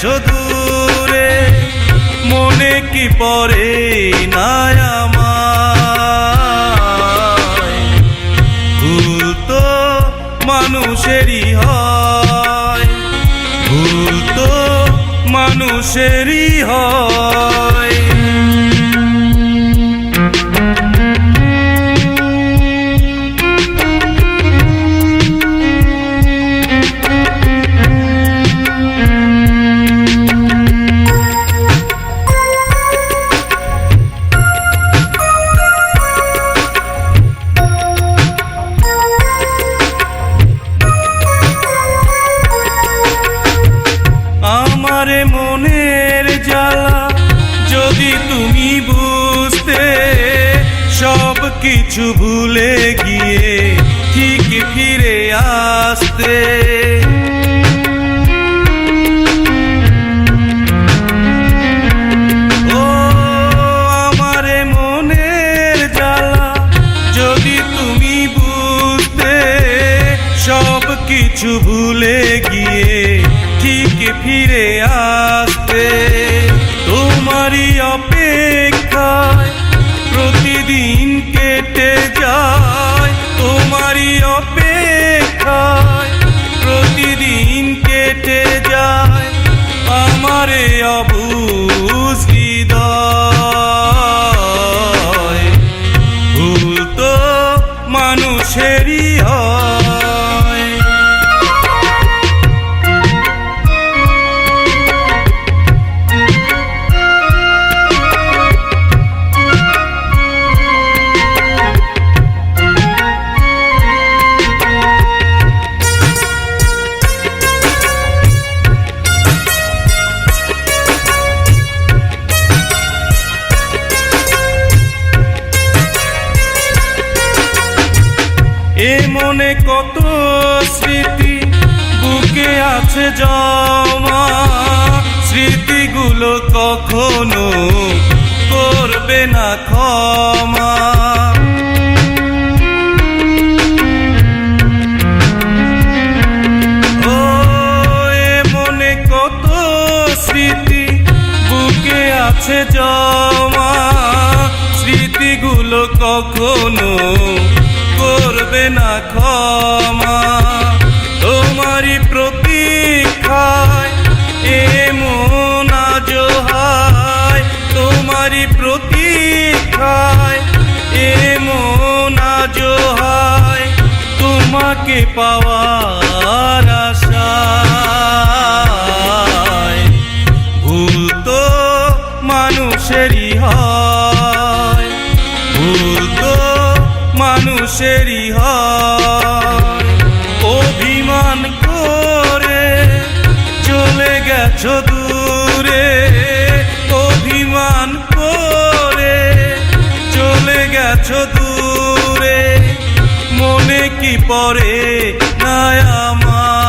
গেছো দূরে, মনে কি পড়ে না আমায়? ভুল তো মানুষেরই হয়, ভুল তো মানুষেরই হয়। আমারে মনের জ্বালা যদি তুমি বুঝতে, সব কিছু ভুলে গিয়ে ঠিক ফিরে আসতে। ও আমারে মনের জ্বালা যদি তুমি বুঝতে, সব কিছু ভুলে গিয়ে ঠিক ফিরে আসতে। তোমারই অপেক্ষায় প্রতিদিন কেটে যায়, তোমারই অপেক্ষায় প্রতিদিন কেটে যায় আমারে অবুঝ হৃদয়। ভুল তো মানুষেরই হয়। এ মনে কত স্মৃতি বুকে আছে জমা, স্মৃতিগুলো কখনো করবে না ক্ষমা। ও এ মনে কত স্মৃতি বুকে আছে জমা, স্মৃতিগুলো কখনো করবে না ক্ষমা। তোমারই প্রতীক্ষায় এমন আজ হয়, তোমারই প্রতীক্ষায় এমন আজ হয়, তোমাকে পাওয়ার আশায়। ভুল তো মানুষেরই হয়, ভুল তো মানুষেরই হয়। অভিমান করে চলে গেছো দূরে, অভিমান করে চলে গেছো দূরে, মনে কি পড়ে না আমার?